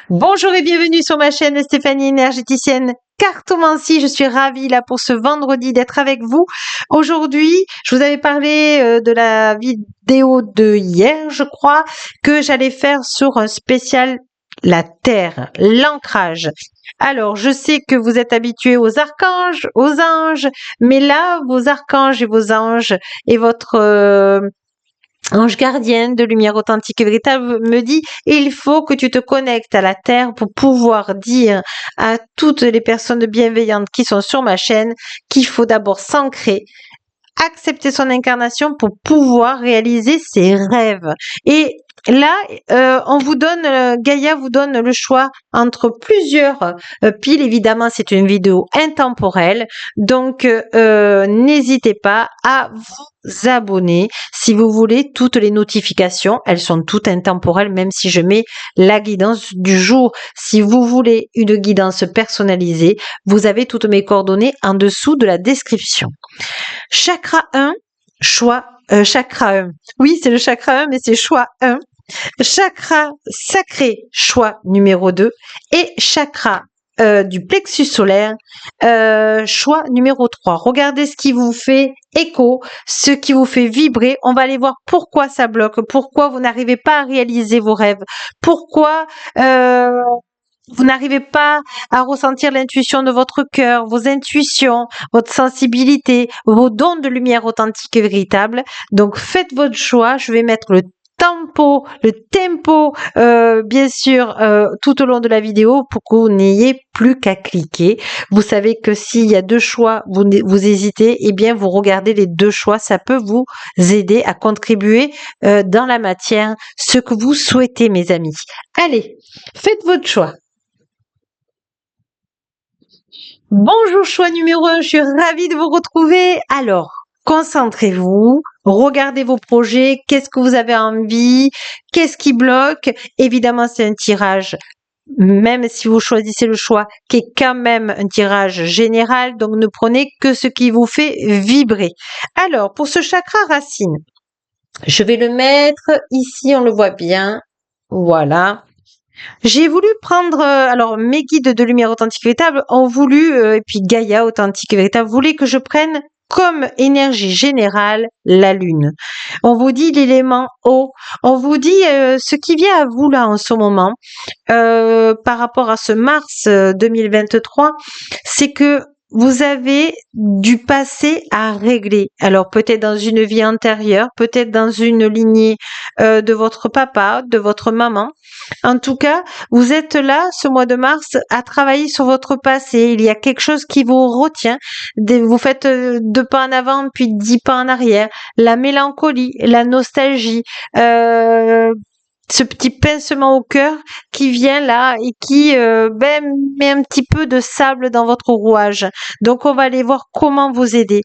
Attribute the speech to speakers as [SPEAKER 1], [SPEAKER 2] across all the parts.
[SPEAKER 1] Bonjour et bienvenue sur ma chaîne Stéphanie énergéticienne cartomancie. Je suis ravie là pour ce vendredi d'être avec vous. Aujourd'hui, je vous avais parlé de la vidéo de hier, je crois, que j'allais faire sur un spécial la Terre, l'ancrage. Alors, je sais que vous êtes habitués aux archanges, aux anges, mais là, vos archanges et vos anges et votre ange gardienne de lumière authentique et véritable me dit, il faut que tu te connectes à la terre pour pouvoir dire à toutes les personnes bienveillantes qui sont sur ma chaîne qu'il faut d'abord s'ancrer, accepter son incarnation pour pouvoir réaliser ses rêves. Et là, on vous donne, Gaïa vous donne le choix entre plusieurs piles. Évidemment, c'est une vidéo intemporelle, donc n'hésitez pas à vous abonner si vous voulez toutes les notifications. Elles sont toutes intemporelles, même si je mets la guidance du jour. Si vous voulez une guidance personnalisée, vous avez toutes mes coordonnées en dessous de la description. Chakra 1, chakra 1. Oui, c'est le chakra 1, mais c'est choix 1. Chakra sacré, choix numéro 2. Et chakra du plexus solaire, choix numéro 3. Regardez ce qui vous fait écho, ce qui vous fait vibrer. On va aller voir pourquoi ça bloque, pourquoi vous n'arrivez pas à réaliser vos rêves, pourquoi vous n'arrivez pas à ressentir l'intuition de votre cœur, vos intuitions, votre sensibilité, vos dons de lumière authentique et véritable. Donc faites votre choix. Je vais mettre le tempo, bien sûr, tout au long de la vidéo pour que vous n'ayez plus qu'à cliquer. Vous savez que s'il y a deux choix, vous hésitez, eh bien vous regardez les deux choix. Ça peut vous aider à contribuer dans la matière, ce que vous souhaitez, mes amis. Allez, faites votre choix. Bonjour choix numéro 1, je suis ravie de vous retrouver. Alors, concentrez-vous, regardez vos projets, qu'est-ce que vous avez envie, qu'est-ce qui bloque. Évidemment, c'est un tirage, même si vous choisissez le choix, qui est quand même un tirage général, donc ne prenez que ce qui vous fait vibrer. Alors, pour ce chakra racine, je vais le mettre ici, on le voit bien. Voilà. J'ai voulu prendre, alors mes guides de lumière authentique et véritable ont voulu, et puis Gaïa authentique et véritable voulait que je prenne comme énergie générale la lune. On vous dit l'élément eau, on vous dit ce qui vient à vous là en ce moment par rapport à ce mars 2023, c'est que vous avez du passé à régler. Alors peut-être dans une vie antérieure, peut-être dans une lignée de votre papa, de votre maman. En tout cas, vous êtes là ce mois de mars à travailler sur votre passé. Il y a quelque chose qui vous retient. Vous faites 2 pas en avant puis 10 pas en arrière. La mélancolie, la nostalgie. Ce petit pincement au cœur qui vient là et qui met un petit peu de sable dans votre rouage. Donc on va aller voir comment vous aider.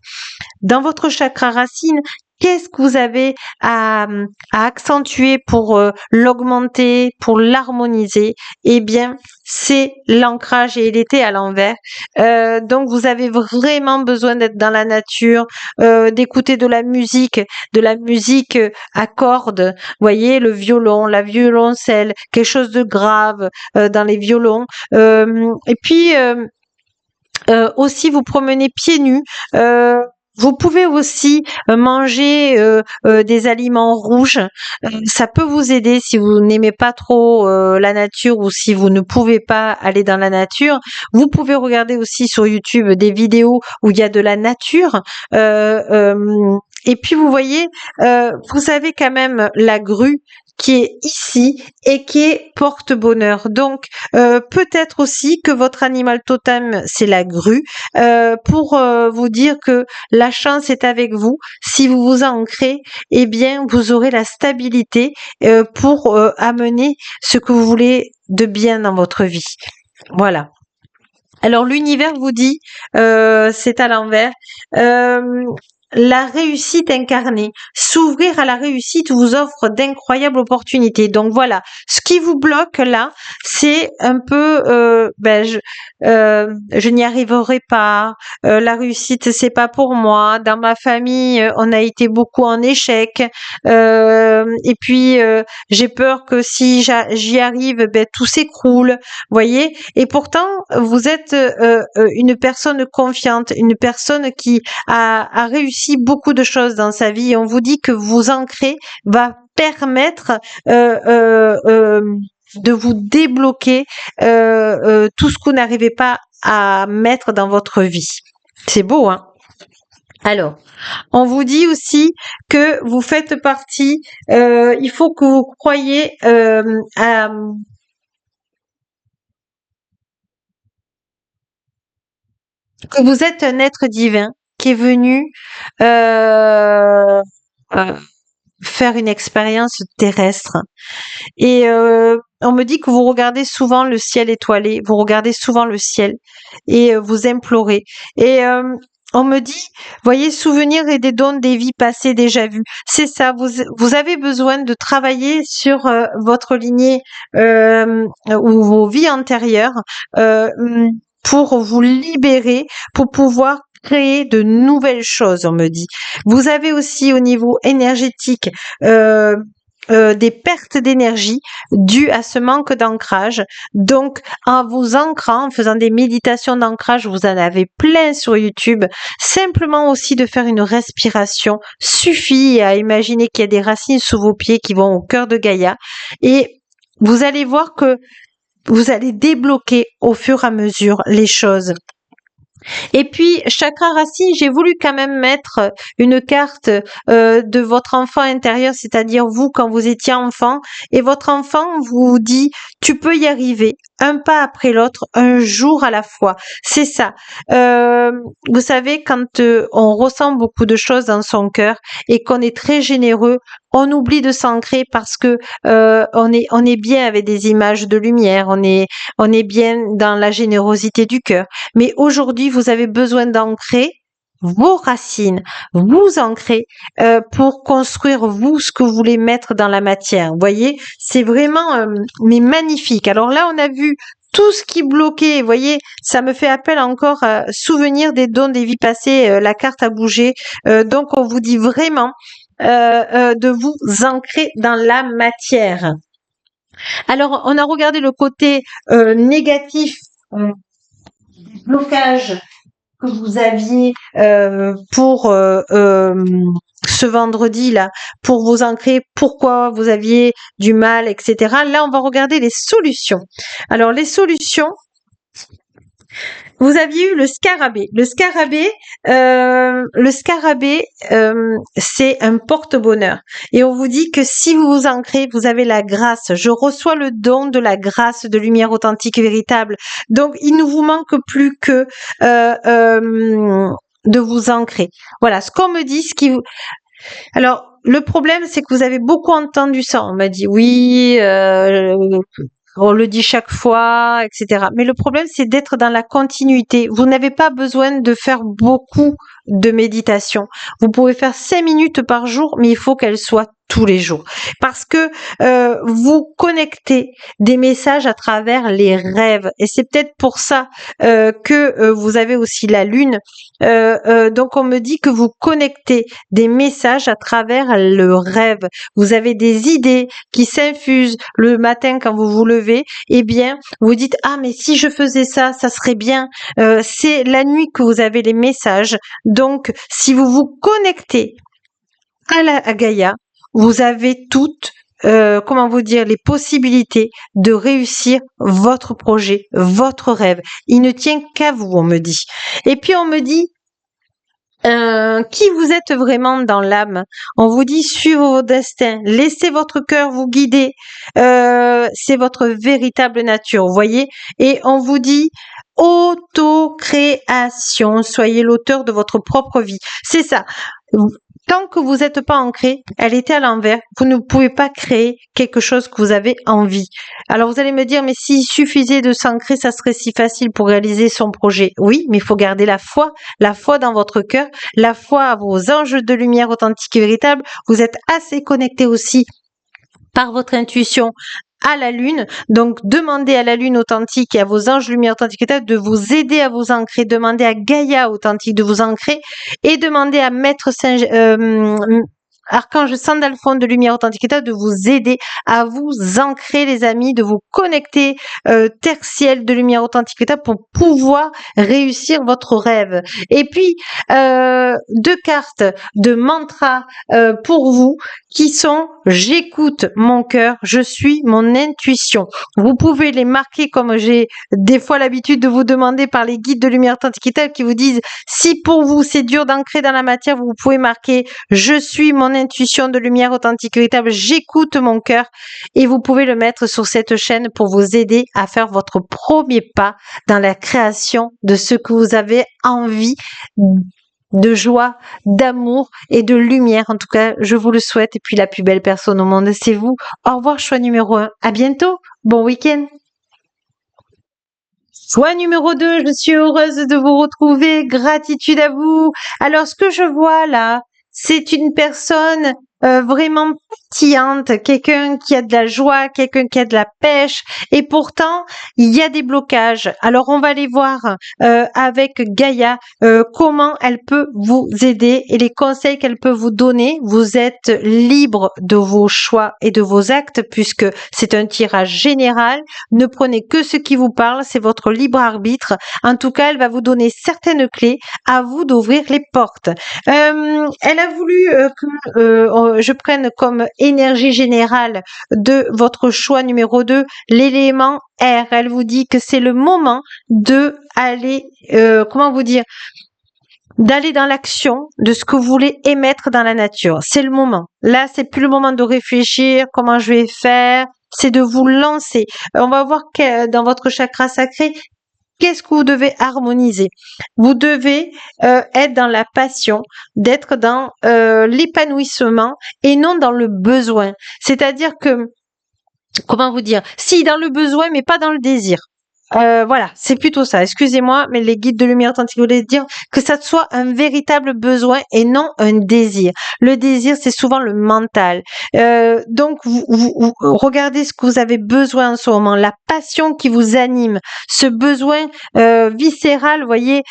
[SPEAKER 1] Dans votre chakra racine, qu'est-ce que vous avez à accentuer pour l'augmenter, pour l'harmoniser? Eh bien, c'est l'ancrage et il était à l'envers. Donc, vous avez vraiment besoin d'être dans la nature, d'écouter de la musique à cordes. Vous voyez, le violon, la violoncelle, quelque chose de grave dans les violons. Et puis, aussi, vous promenez pieds nus. Vous pouvez aussi manger des aliments rouges. Ça peut vous aider si vous n'aimez pas trop la nature ou si vous ne pouvez pas aller dans la nature. Vous pouvez regarder aussi sur YouTube des vidéos où il y a de la nature. Et puis vous voyez, vous avez quand même la grue qui est ici et qui est porte-bonheur. Donc peut-être aussi que votre animal totem c'est la grue pour vous dire que la chance est avec vous. Si vous vous ancrez, eh bien vous aurez la stabilité pour amener ce que vous voulez de bien dans votre vie. Voilà. Alors l'univers vous dit, c'est à l'envers. la réussite incarnée. S'ouvrir à la réussite vous offre d'incroyables opportunités. Donc voilà, ce qui vous bloque là, c'est un peu, je n'y arriverai pas. La réussite, c'est pas pour moi. Dans ma famille, on a été beaucoup en échec. Et puis, j'ai peur que si j'y arrive, ben, tout s'écroule. Voyez. Et pourtant, vous êtes une personne confiante, une personne qui a réussi beaucoup de choses dans sa vie. Et on vous dit que vous ancrer va permettre de vous débloquer tout ce que vous n'arrivez pas à mettre dans votre vie. C'est beau, hein? Alors, on vous dit aussi que vous faites partie, il faut que vous croyiez que vous êtes un être divin qui est venu euh, euh, faire une expérience terrestre. Et on me dit que vous regardez souvent le ciel étoilé, vous regardez souvent le ciel et vous implorez. Et on me dit, voyez, souvenirs et des dons des vies passées déjà vues. C'est ça, vous avez besoin de travailler sur votre lignée ou vos vies antérieures euh, pour vous libérer, pour pouvoir créer de nouvelles choses, on me dit. Vous avez aussi au niveau énergétique des pertes d'énergie dues à ce manque d'ancrage. Donc, en vous ancrant, en faisant des méditations d'ancrage, vous en avez plein sur YouTube. Simplement aussi de faire une respiration suffit à imaginer qu'il y a des racines sous vos pieds qui vont au cœur de Gaïa. Et vous allez voir que vous allez débloquer au fur et à mesure les choses. Et puis, chakra racine, j'ai voulu quand même mettre une carte de votre enfant intérieur, c'est-à-dire vous quand vous étiez enfant, et votre enfant vous dit, tu peux y arriver, un pas après l'autre, un jour à la fois. C'est ça. Vous savez, quand on ressent beaucoup de choses dans son cœur et qu'on est très généreux, on oublie de s'ancrer parce que on est bien avec des images de lumière, on est bien dans la générosité du cœur. Mais aujourd'hui, vous avez besoin d'ancrer vos racines, vous ancrer pour construire vous ce que vous voulez mettre dans la matière. Vous voyez, c'est vraiment mais magnifique. Alors là, on a vu tout ce qui bloquait. Vous voyez, ça me fait appel encore à souvenir des dons des vies passées. La carte a bougé. Donc, on vous dit vraiment de vous ancrer dans la matière. Alors, on a regardé le côté négatif, blocage que vous aviez pour ce vendredi-là, pour vous ancrer, pourquoi vous aviez du mal, etc. Là, on va regarder les solutions. Alors, les solutions, vous aviez eu le scarabée. Le scarabée, c'est un porte-bonheur. Et on vous dit que si vous vous ancrez, vous avez la grâce. Je reçois le don de la grâce de lumière authentique et véritable. Donc, il ne vous manque plus que de vous ancrer. Voilà, ce qu'on me dit, Alors, le problème, c'est que vous avez beaucoup entendu ça. On m'a dit oui, on le dit chaque fois, etc. Mais le problème, c'est d'être dans la continuité. Vous n'avez pas besoin de faire beaucoup de méditation. Vous pouvez faire 5 minutes par jour, mais il faut qu'elle soit tous les jours. Parce que vous connectez des messages à travers les rêves. Et c'est peut-être pour ça que vous avez aussi la lune. Donc on me dit que vous connectez des messages à travers le rêve. Vous avez des idées qui s'infusent le matin quand vous vous levez. Eh bien, vous dites, ah mais si je faisais ça, ça serait bien. C'est la nuit que vous avez les messages. Donc, si vous vous connectez à Gaïa, vous avez toutes, comment vous dire, les possibilités de réussir votre projet, votre rêve. Il ne tient qu'à vous, on me dit. Et puis on me dit, qui vous êtes vraiment dans l'âme. On vous dit, suivez vos destins, laissez votre cœur vous guider. C'est votre véritable nature, vous voyez. Et on vous dit, autocréation, soyez l'auteur de votre propre vie. C'est ça. Tant que vous n'êtes pas ancré, elle était à l'envers, vous ne pouvez pas créer quelque chose que vous avez envie. Alors vous allez me dire, mais s'il suffisait de s'ancrer, ça serait si facile pour réaliser son projet. Oui, mais il faut garder la foi dans votre cœur, la foi à vos anges de lumière authentiques et véritables. Vous êtes assez connecté aussi par votre intuition à la lune. Donc, demandez à la lune authentique et à vos anges lumière authentique de vous aider à vous ancrer. Demandez à Gaïa authentique de vous ancrer et demandez à Maître Saint, Archange Sandalphon de lumière authentique de vous aider à vous ancrer, les amis, de vous connecter terre ciel de lumière authentique pour pouvoir réussir votre rêve. Et puis 2 cartes de mantra pour vous qui sont: j'écoute mon cœur, je suis mon intuition. Vous pouvez les marquer comme j'ai des fois l'habitude de vous demander par les guides de lumière authentique qui vous disent: si pour vous c'est dur d'ancrer dans la matière, vous pouvez marquer: je suis mon intuition de lumière authentique véritable, j'écoute mon cœur, et vous pouvez le mettre sur cette chaîne pour vous aider à faire votre premier pas dans la création de ce que vous avez envie, de joie, d'amour et de lumière. En tout cas, je vous le souhaite. Et puis la plus belle personne au monde, c'est vous. Au revoir, choix numéro 1. À bientôt. Bon week-end. Choix numéro 2, je suis heureuse de vous retrouver. Gratitude à vous. Alors, ce que je vois là, c'est une personne vraiment pétillante, quelqu'un qui a de la joie, quelqu'un qui a de la pêche, et pourtant il y a des blocages. Alors on va aller voir avec Gaïa comment elle peut vous aider et les conseils qu'elle peut vous donner. Vous êtes libre de vos choix et de vos actes puisque c'est un tirage général. Ne prenez que ce qui vous parle, c'est votre libre arbitre. En tout cas, elle va vous donner certaines clés, à vous d'ouvrir les portes. Elle a voulu que je prenne comme énergie générale de votre choix numéro 2 l'élément R. Elle vous dit que c'est le moment de aller, comment vous dire, d'aller dans l'action de ce que vous voulez émettre dans la nature. C'est le moment. Là, c'est plus le moment de réfléchir comment je vais faire. C'est de vous lancer. On va voir que dans votre chakra sacré, qu'est-ce que vous devez harmoniser? Vous devez être dans la passion, d'être dans l'épanouissement et non dans le besoin. C'est-à-dire que, comment vous dire, si dans le besoin mais pas dans le désir. Voilà, c'est plutôt ça. Excusez-moi, mais les guides de lumière authentique voulaient dire que ça soit un véritable besoin et non un désir. Le désir, c'est souvent le mental. Donc, vous regardez ce que vous avez besoin en ce moment, la passion qui vous anime, ce besoin viscéral, vous voyez,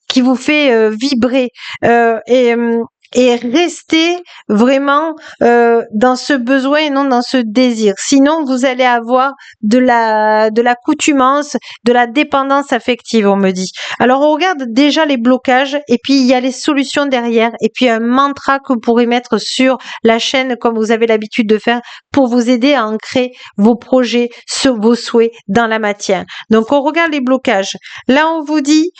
[SPEAKER 1] qui vous fait vibrer. Et rester vraiment dans ce besoin et non dans ce désir. Sinon, vous allez avoir de l'accoutumance, de la dépendance affective, on me dit. Alors, on regarde déjà les blocages et puis il y a les solutions derrière et puis un mantra que vous pourrez mettre sur la chaîne comme vous avez l'habitude de faire pour vous aider à ancrer vos projets, vos souhaits dans la matière. Donc, on regarde les blocages. Là, on vous dit...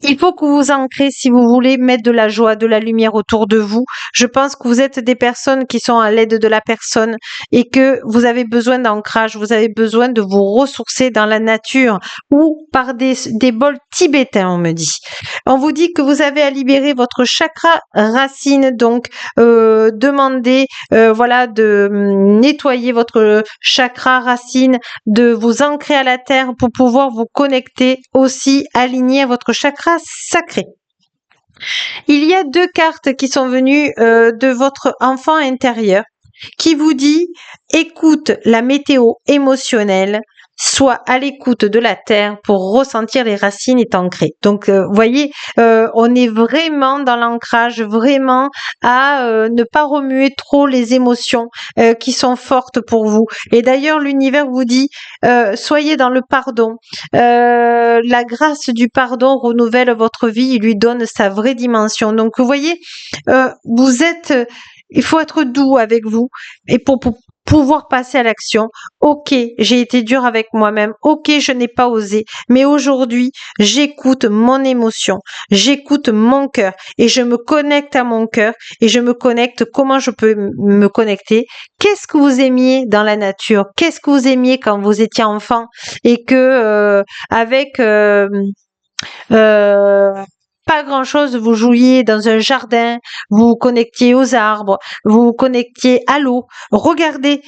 [SPEAKER 1] il faut que vous vous ancrez si vous voulez mettre de la joie, de la lumière autour de vous. Je pense que vous êtes des personnes qui sont à l'aide de la personne et que vous avez besoin d'ancrage, vous avez besoin de vous ressourcer dans la nature ou par des bols tibétains, on me dit. On vous dit que vous avez à libérer votre chakra racine, donc demandez voilà, de nettoyer votre chakra racine, de vous ancrer à la terre pour pouvoir vous connecter aussi, aligner à votre chakra sacré. Il y a 2 cartes qui sont venues de votre enfant intérieur qui vous dit: écoute la météo émotionnelle, sois à l'écoute de la terre pour ressentir les racines et t'ancrer. Donc, vous voyez, on est vraiment dans l'ancrage, vraiment à ne pas remuer trop les émotions qui sont fortes pour vous. Et d'ailleurs, l'univers vous dit, soyez dans le pardon. La grâce du pardon renouvelle votre vie, il lui donne sa vraie dimension. Donc, vous voyez, vous êtes... il faut être doux avec vous et pour pouvoir passer à l'action. Ok, j'ai été dur avec moi-même. Ok, je n'ai pas osé. Mais aujourd'hui, j'écoute mon émotion. J'écoute mon cœur et je me connecte à mon cœur et je me connecte. Comment je peux me connecter? Qu'est-ce que vous aimiez dans la nature? Qu'est-ce que vous aimiez quand vous étiez enfant et que avec pas grand-chose, vous jouiez dans un jardin, vous vous connectiez aux arbres, vous vous connectiez à l'eau. Regardez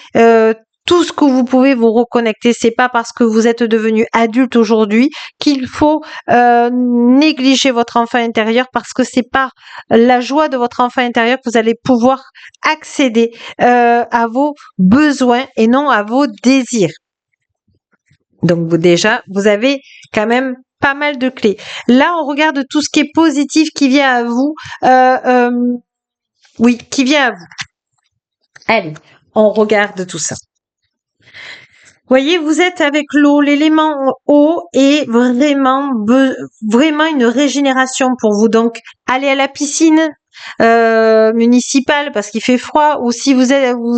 [SPEAKER 1] tout ce que vous pouvez vous reconnecter. C'est pas parce que vous êtes devenu adulte aujourd'hui qu'il faut négliger votre enfant intérieur, parce que c'est par la joie de votre enfant intérieur que vous allez pouvoir accéder à vos besoins et non à vos désirs. Donc vous avez quand même pas mal de clés. Là, on regarde tout ce qui est positif qui vient à vous. Oui, qui vient à vous. Allez, on regarde tout ça. Voyez, vous êtes avec l'eau, l'élément eau est vraiment une régénération pour vous. Donc, allez à la piscine municipale parce qu'il fait froid, ou si vous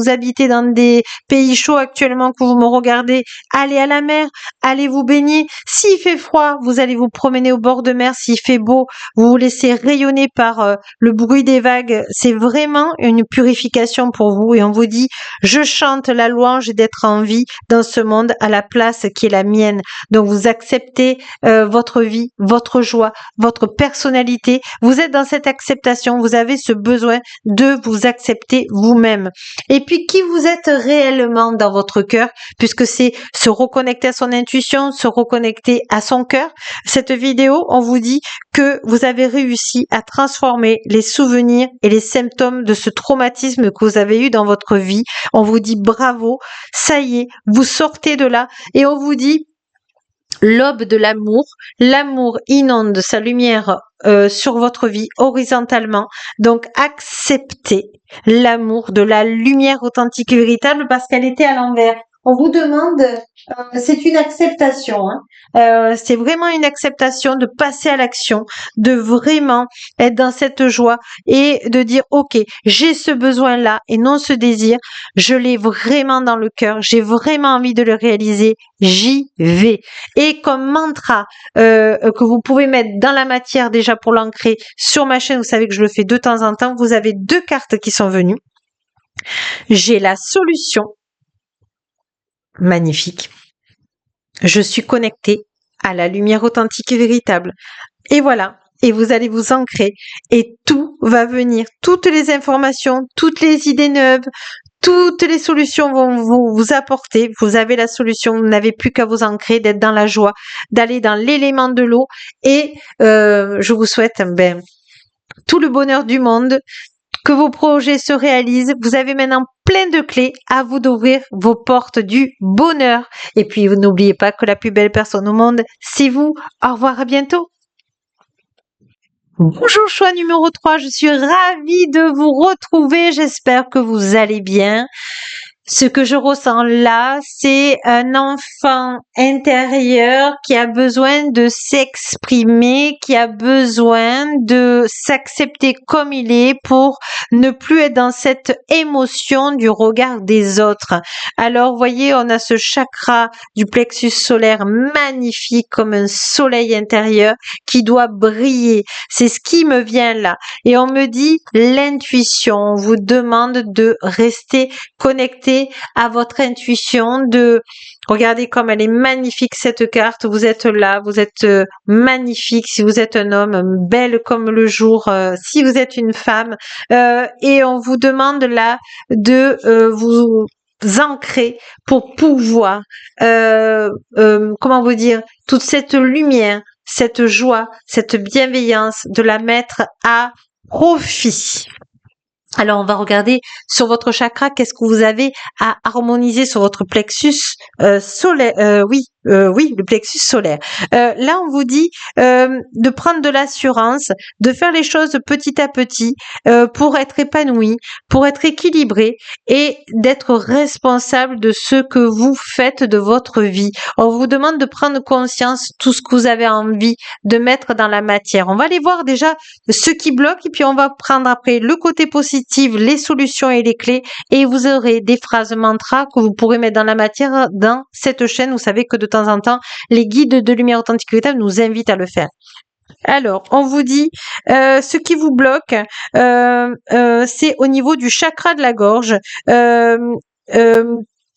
[SPEAKER 1] habitez dans des pays chauds actuellement que vous me regardez, allez à la mer, allez vous baigner. S'il fait froid, vous allez vous promener au bord de mer. S'il fait beau, vous vous laissez rayonner par le bruit des vagues. C'est vraiment une purification pour vous, et on vous dit: je chante la louange d'être en vie dans ce monde à la place qui est la mienne. Donc vous acceptez votre vie, votre joie, votre personnalité. Vous êtes dans cette acceptation. Vous avez ce besoin de vous accepter vous-même. Et puis qui vous êtes réellement dans votre cœur, puisque c'est se reconnecter à son intuition, se reconnecter à son cœur. Cette vidéo, on vous dit que vous avez réussi à transformer les souvenirs et les symptômes de ce traumatisme que vous avez eu dans votre vie. On vous dit bravo, ça y est, vous sortez de là, et on vous dit l'aube de l'amour. L'amour inonde sa lumière sur votre vie horizontalement. Donc acceptez l'amour de la lumière authentique et véritable, parce qu'elle était à l'envers. On vous demande, c'est une acceptation, c'est vraiment une acceptation de passer à l'action, de vraiment être dans cette joie et de dire: ok, j'ai ce besoin-là et non ce désir, je l'ai vraiment dans le cœur, j'ai vraiment envie de le réaliser, j'y vais. Et comme mantra que vous pouvez mettre dans la matière déjà pour l'ancrer sur ma chaîne, vous savez que je le fais de temps en temps, vous avez 2 cartes qui sont venues. J'ai la solution. Magnifique. Je suis connectée à la lumière authentique et véritable. Et voilà. Et vous allez vous ancrer et tout va venir. Toutes les informations, toutes les idées neuves, toutes les solutions vont vous apporter. Vous avez la solution. Vous n'avez plus qu'à vous ancrer, d'être dans la joie, d'aller dans l'élément de l'eau. Et je vous souhaite tout le bonheur du monde, que vos projets se réalisent. Vous avez maintenant plein de clés, à vous d'ouvrir vos portes du bonheur. Et puis, vous n'oubliez pas que la plus belle personne au monde, c'est vous. Au revoir, à bientôt. Bonjour, choix numéro 3. Je suis ravie de vous retrouver. J'espère que vous allez bien. Ce que je ressens là, c'est un enfant intérieur qui a besoin de s'exprimer, qui a besoin de s'accepter comme il est pour ne plus être dans cette émotion du regard des autres. Alors, voyez, on a ce chakra du plexus solaire magnifique comme un soleil intérieur qui doit briller. C'est ce qui me vient là. Et on me dit l'intuition. On vous demande de rester connecté à votre intuition, de regarder comme elle est magnifique cette carte. Vous êtes là, vous êtes magnifique si vous êtes un homme, belle comme le jour si vous êtes une femme, et on vous demande là de vous ancrer pour pouvoir comment vous dire, toute cette lumière, cette joie, cette bienveillance, de la mettre à profit. Alors, on va regarder sur votre chakra, qu'est-ce que vous avez à harmoniser sur votre plexus solaire. Oui, le plexus solaire. Là, on vous dit de prendre de l'assurance, de faire les choses petit à petit pour être épanoui, pour être équilibré et d'être responsable de ce que vous faites de votre vie. On vous demande de prendre conscience tout ce que vous avez envie de mettre dans la matière. On va aller voir déjà ce qui bloque et puis on va prendre après le côté positif, les solutions et les clés, et vous aurez des phrases mantras que vous pourrez mettre dans la matière dans cette chaîne. Vous savez que de temps en temps, les guides de lumière authentique et véritable nous invitent à le faire. Alors, on vous dit, ce qui vous bloque, c'est au niveau du chakra de la gorge.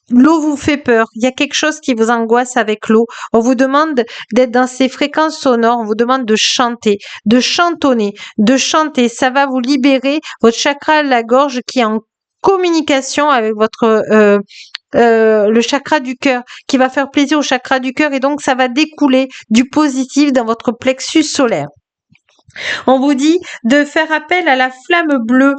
[SPEAKER 1] l'eau vous fait peur, il y a quelque chose qui vous angoisse avec l'eau. On vous demande d'être dans ces fréquences sonores, on vous demande de chanter, de chantonner, de chanter. Ça va vous libérer votre chakra de la gorge qui est en communication avec votre le chakra du cœur, qui va faire plaisir au chakra du cœur, et donc ça va découler du positif dans votre plexus solaire. On vous dit de faire appel à la flamme bleue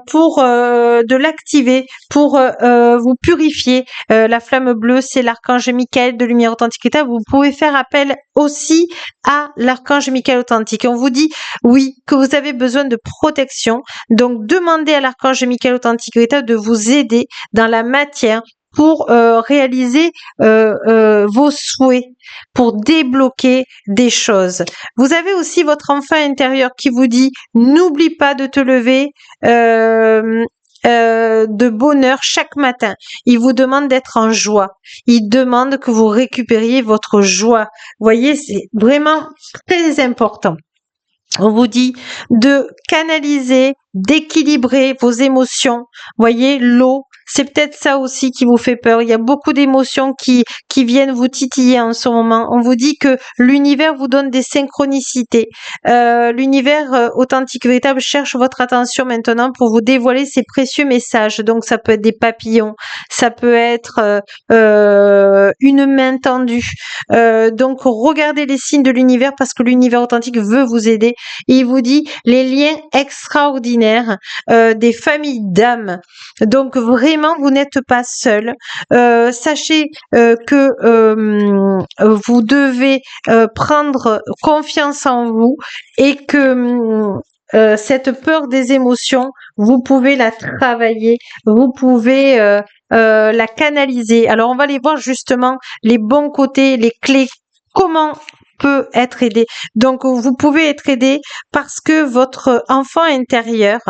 [SPEAKER 1] pour de l'activer, pour vous purifier. La flamme bleue, c'est l'archange Michael de lumière authentique. Vous pouvez faire appel aussi à l'archange Michael authentique. On vous dit, oui, que vous avez besoin de protection. Donc, demandez à l'archange Michael authentique de vous aider dans la matière pour réaliser vos souhaits, pour débloquer des choses. Vous avez aussi votre enfant intérieur qui vous dit n'oublie pas de te lever de bonheur chaque matin. Il vous demande d'être en joie. Il demande que vous récupériez votre joie. Vous voyez, c'est vraiment très important. On vous dit de canaliser, d'équilibrer vos émotions. Vous voyez, l'eau, c'est peut-être ça aussi qui vous fait peur. Il y a beaucoup d'émotions qui viennent vous titiller en ce moment. On vous dit que l'univers vous donne des synchronicités. L'univers authentique, véritable cherche votre attention maintenant pour vous dévoiler ses précieux messages. Donc ça peut être des papillons, ça peut être une main tendue. Donc regardez les signes de l'univers parce que l'univers authentique veut vous aider. Et il vous dit les liens extraordinaires des familles d'âmes. Donc vraiment, vous n'êtes pas seul. Sachez que vous devez prendre confiance en vous et que cette peur des émotions, vous pouvez la travailler, vous pouvez la canaliser. Alors on va aller voir justement les bons côtés, les clés, comment peut être aidé. Donc vous pouvez être aidé parce que votre enfant intérieur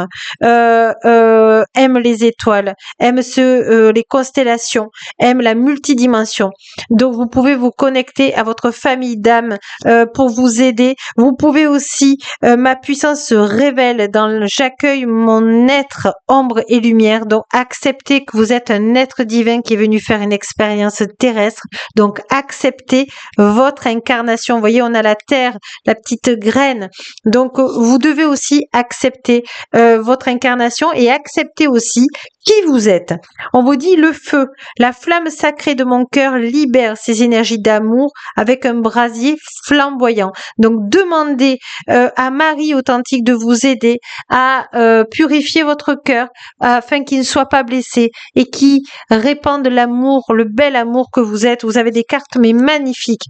[SPEAKER 1] aime les étoiles, aime les constellations, aime la multidimension. Donc vous pouvez vous connecter à votre famille d'âmes pour vous aider. Vous pouvez aussi, ma puissance se révèle dans j'accueille mon être ombre et lumière. Donc acceptez que vous êtes un être divin qui est venu faire une expérience terrestre. Donc acceptez votre incarnation. Vous voyez, on a la terre, la petite graine. Donc, vous devez aussi accepter votre incarnation et accepter aussi qui vous êtes. On vous dit le feu, la flamme sacrée de mon cœur libère ses énergies d'amour avec un brasier flamboyant. Donc, demandez à Marie authentique de vous aider à purifier votre cœur afin qu'il ne soit pas blessé et qui répande l'amour, le bel amour que vous êtes. Vous avez des cartes mais magnifiques.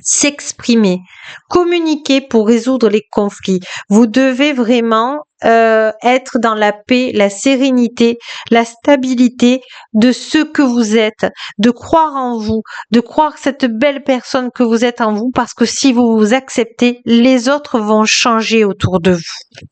[SPEAKER 1] S'exprimer, communiquer pour résoudre les conflits. Vous devez vraiment être dans la paix, la sérénité, la stabilité de ce que vous êtes, de croire en vous, de croire cette belle personne que vous êtes en vous, parce que si vous vous acceptez, les autres vont changer autour de vous.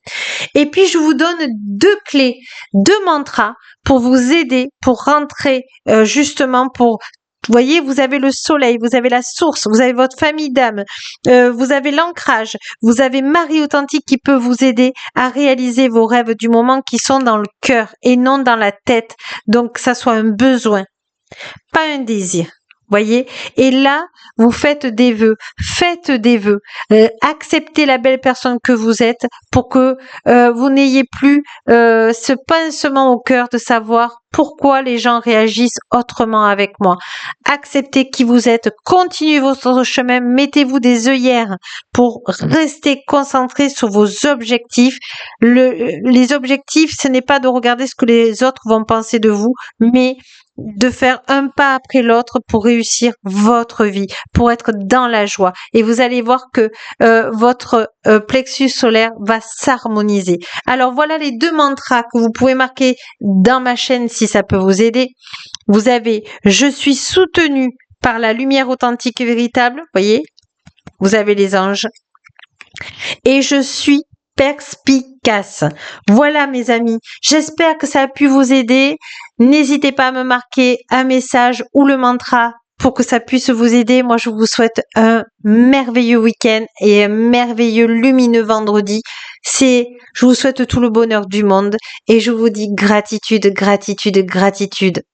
[SPEAKER 1] Et puis je vous donne 2 clés, 2 mantras pour vous aider, pour rentrer justement pour vous voyez, vous avez le soleil, vous avez la source, vous avez votre famille d'âmes, vous avez l'ancrage, vous avez Marie authentique qui peut vous aider à réaliser vos rêves du moment qui sont dans le cœur et non dans la tête. Donc, que ça soit un besoin, pas un désir. Voyez, et là, vous faites des vœux, acceptez la belle personne que vous êtes pour que vous n'ayez plus ce pincement au cœur de savoir pourquoi les gens réagissent autrement avec moi. Acceptez qui vous êtes, continuez votre chemin, mettez-vous des œillères pour rester concentré sur vos objectifs. Les objectifs, ce n'est pas de regarder ce que les autres vont penser de vous, mais de faire un pas après l'autre pour réussir votre vie, pour être dans la joie. Et vous allez voir que votre plexus solaire va s'harmoniser. Alors voilà les 2 mantras que vous pouvez marquer dans ma chaîne si ça peut vous aider. Vous avez « Je suis soutenu par la lumière authentique et véritable ». Voyez, vous avez les anges. Et je suis perspicace. Voilà mes amis, j'espère que ça a pu vous aider. N'hésitez pas à me marquer un message ou le mantra pour que ça puisse vous aider. Moi, je vous souhaite un merveilleux week-end et un merveilleux lumineux vendredi. Je vous souhaite tout le bonheur du monde et je vous dis gratitude, gratitude, gratitude.